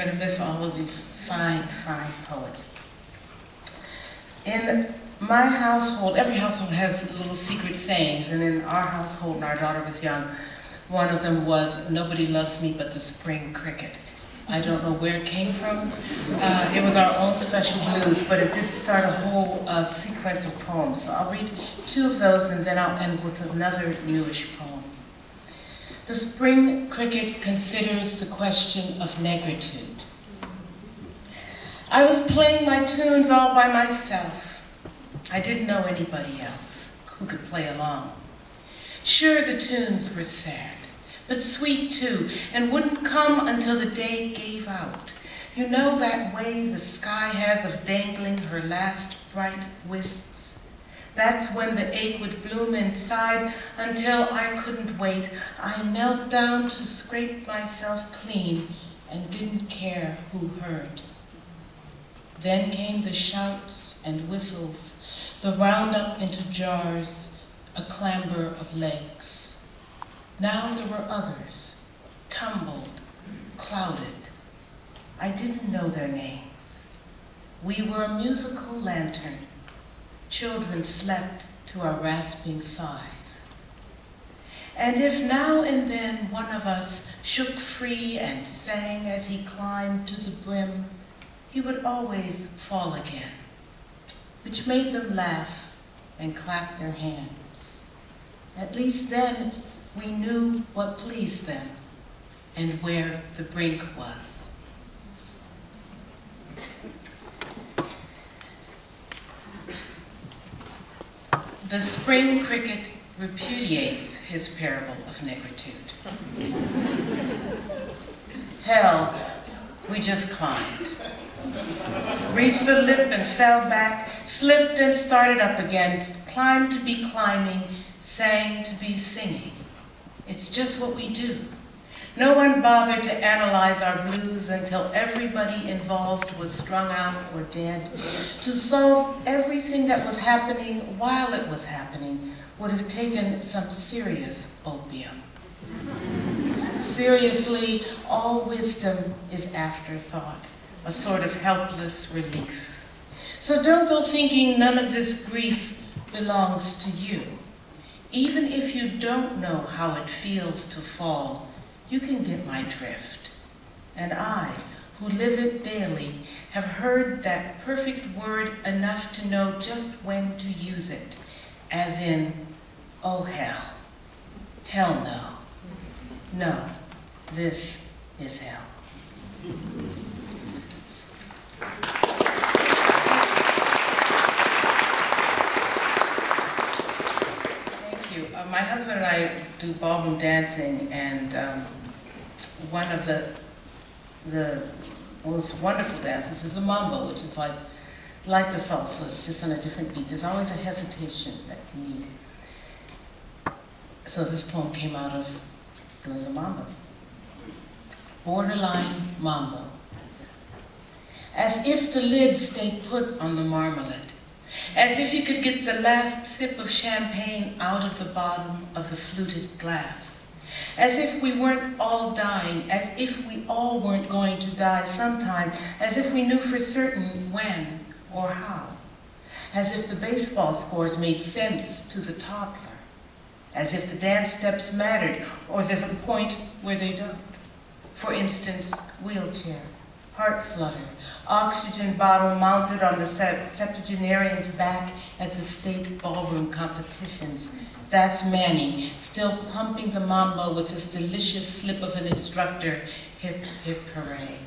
going to miss all of these fine, fine poets. In my household, every household has little secret sayings, and in our household, when our daughter was young, one of them was, "Nobody loves me but the spring cricket." I don't know where it came from. It was our own special blues, but it did start a whole sequence of poems. So I'll read two of those, and then I'll end with another newish poem. The spring cricket considers the question of negritude. I was playing my tunes all by myself. I didn't know anybody else who could play along. Sure, the tunes were sad, but sweet too, and wouldn't come until the day gave out. You know that way the sky has of dangling her last bright wisps? That's when the ache would bloom inside until I couldn't wait. I knelt down to scrape myself clean and didn't care who heard. Then came the shouts and whistles, the roundup into jars, a clamber of legs. Now there were others, tumbled, clouded. I didn't know their names. We were a musical lantern. Children slept to our rasping sighs. And if now and then one of us shook free and sang as he climbed to the brim, he would always fall again, which made them laugh and clap their hands. At least then we knew what pleased them and where the brink was. The spring cricket repudiates his parable of negritude. Hell, we just climbed. Reached the lip and fell back, slipped and started up again, climbed to be climbing, sang to be singing. It's just what we do. No one bothered to analyze our blues until everybody involved was strung out or dead. To solve everything that was happening while it was happening would have taken some serious opium. Seriously, all wisdom is afterthought, a sort of helpless relief. So don't go thinking none of this grief belongs to you. Even if you don't know how it feels to fall, you can get my drift. And I, who live it daily, have heard that perfect word enough to know just when to use it, as in, oh hell, hell no. No, this is hell. Thank you. My husband and I do ballroom dancing, and one of the most wonderful dances is the mambo, which is like the salsa, it's just on a different beat. There's always a hesitation that you need. So this poem came out of doing the mambo. Borderline mambo. As if the lid stayed put on the marmalade. As if you could get the last sip of champagne out of the bottom of the fluted glass. As if we weren't all dying, as if we all weren't going to die sometime, as if we knew for certain when or how. As if the baseball scores made sense to the toddler. As if the dance steps mattered, or there's a point where they don't. For instance, wheelchair, heart flutter, oxygen bottle mounted on the septuagenarian's back at the state ballroom competitions. That's Manny, still pumping the mambo with his delicious slip of an instructor, hip, hip, hooray.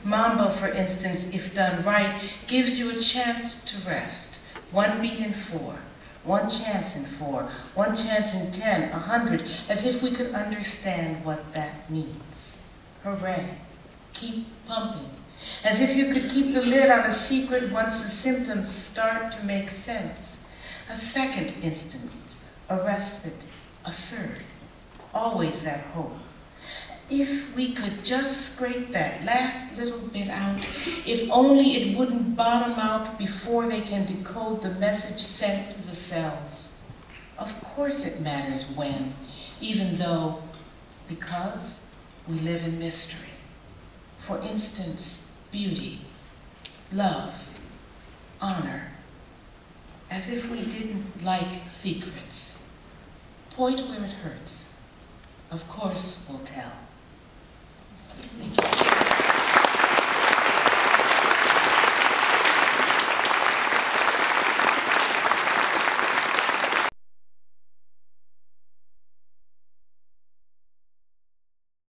Mambo, for instance, if done right, gives you a chance to rest. 1 beat in 4, 1 chance in 4, 1 chance in 10, 100, as if we could understand what that means. Hooray. Keep pumping. As if you could keep the lid on a secret once the symptoms start to make sense. A second instant, a respite, a third. Always that hope. If we could just scrape that last little bit out, if only it wouldn't bottom out before they can decode the message sent to the cells. Of course it matters when, even though, because we live in mystery. For instance, beauty, love, honor, as if we didn't like secrets. Point where it hurts. Of course, we'll tell. Thank you.